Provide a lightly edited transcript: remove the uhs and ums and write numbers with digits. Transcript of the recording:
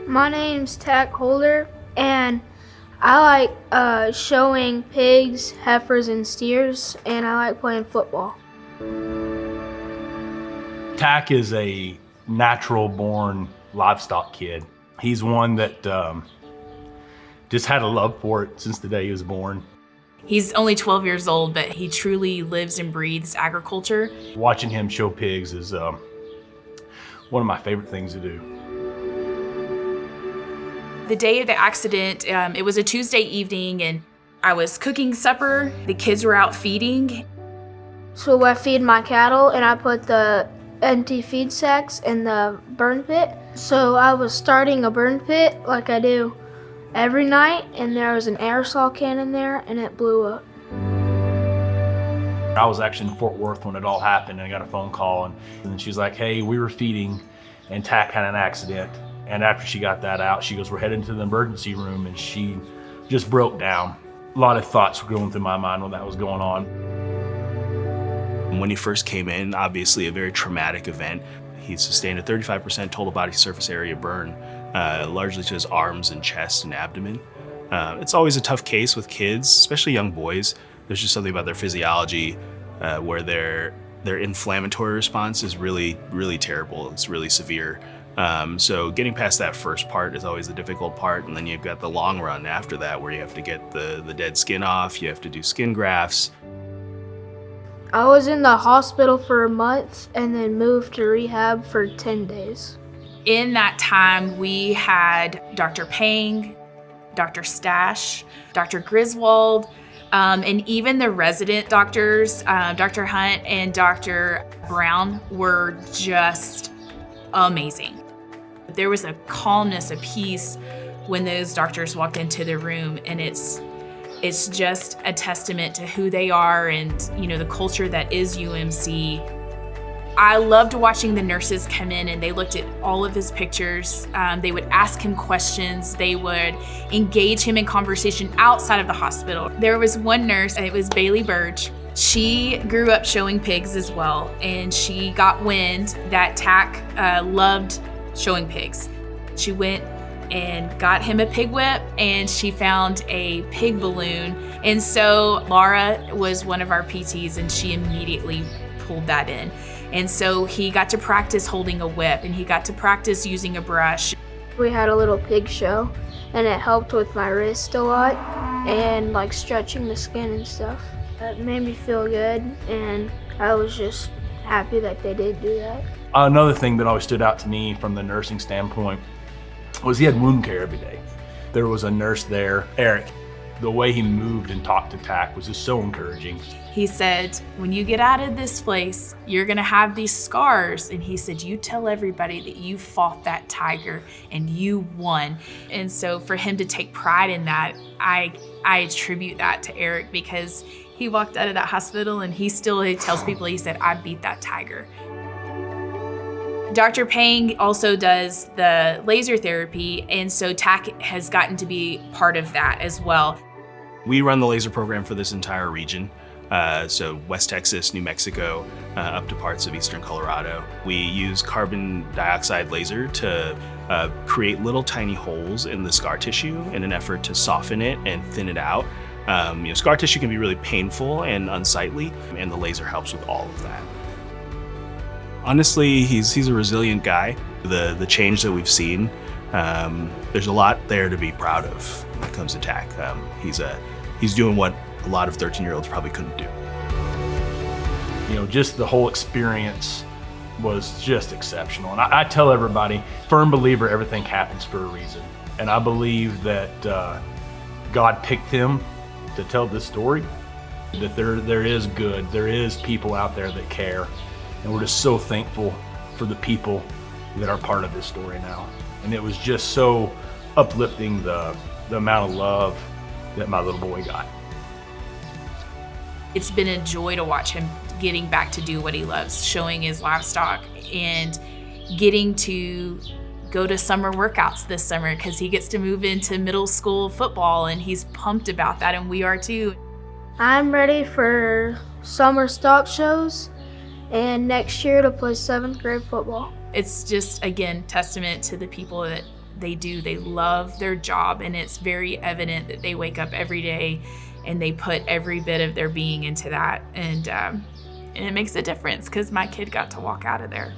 My name's Tack Holder, and I like showing pigs, heifers, and steers, and I like playing football. Tack is a natural-born livestock kid. He's one that just had a love for it since the day he was born. He's only 12 years old, but he truly lives and breathes agriculture. Watching him show pigs is one of my favorite things to do. The day of the accident, it was a Tuesday evening, and I was cooking supper. The kids were out feeding. So I feed my cattle, and I put the empty feed sacks in the burn pit. So I was starting a burn pit like I do every night, and there was an aerosol can in there, and it blew up. I was actually in Fort Worth when it all happened, and I got a phone call, and she's like, hey, we were feeding, and Tack had an accident. And after she got that out, she goes, we're heading to the emergency room, and she just broke down. A lot of thoughts were going through my mind when that was going on. When he first came in, obviously a very traumatic event. He sustained a 35% total body surface area burn, largely to his arms and chest and abdomen. It's always a tough case with kids, especially young boys. There's just something about their physiology where their inflammatory response is really, really terrible. It's really severe. So getting past that first part is always the difficult part, and then you've got the long run after that where you have to get the dead skin off, you have to do skin grafts. I was in the hospital for a month and then moved to rehab for 10 days. In that time, we had Dr. Pang, Dr. Stash, Dr. Griswold, and even the resident doctors, Dr. Hunt and Dr. Brown, were just amazing. There was a calmness, a peace when those doctors walked into the room, and it's just a testament to who they are and, the culture that is UMC. I loved watching the nurses come in, and they looked at all of his pictures. They would ask him questions. They would engage him in conversation outside of the hospital. There was one nurse, and it was Bailey Burge. She grew up showing pigs as well, and she got wind that Tack loved showing pigs. She went and got him a pig whip, and she found a pig balloon. And so Laura was one of our PTs, and she immediately pulled that in. And so he got to practice holding a whip, and he got to practice using a brush. We had a little pig show, and it helped with my wrist a lot and like stretching the skin and stuff. It made me feel good, and I was just happy that they did do that. Another thing that always stood out to me from the nursing standpoint was he had wound care every day. There was a nurse there, Eric. The way he moved and talked to Tack was just so encouraging. He said, when you get out of this place, you're gonna have these scars. And he said, you tell everybody that you fought that tiger and you won. And so for him to take pride in that, I attribute that to Eric, because he walked out of that hospital and he tells people, he said, I beat that tiger. Dr. Pang also does the laser therapy, and so Tack has gotten to be part of that as well. We run the laser program for this entire region. So West Texas, New Mexico, up to parts of eastern Colorado. We use carbon dioxide laser to create little tiny holes in the scar tissue in an effort to soften it and thin it out. Scar tissue can be really painful and unsightly, and the laser helps with all of that. Honestly, he's a resilient guy. The change that we've seen, there's a lot there to be proud of when it comes to Tack. He's doing what a lot of 13-year-olds probably couldn't do. Just the whole experience was just exceptional. And I tell everybody, firm believer, everything happens for a reason. And I believe that God picked him to tell this story, that there is good, there is people out there that care. And we're just so thankful for the people that are part of this story now. And it was just so uplifting, the amount of love that my little boy got. It's been a joy to watch him getting back to do what he loves, showing his livestock, and getting to go to summer workouts this summer, because he gets to move into middle school football, and he's pumped about that, and we are too. I'm ready for summer stock shows and next year to play 7th grade football. It's just, again, testament to the people that they do. They love their job, and it's very evident that they wake up every day and they put every bit of their being into that. And it makes a difference because my kid got to walk out of there.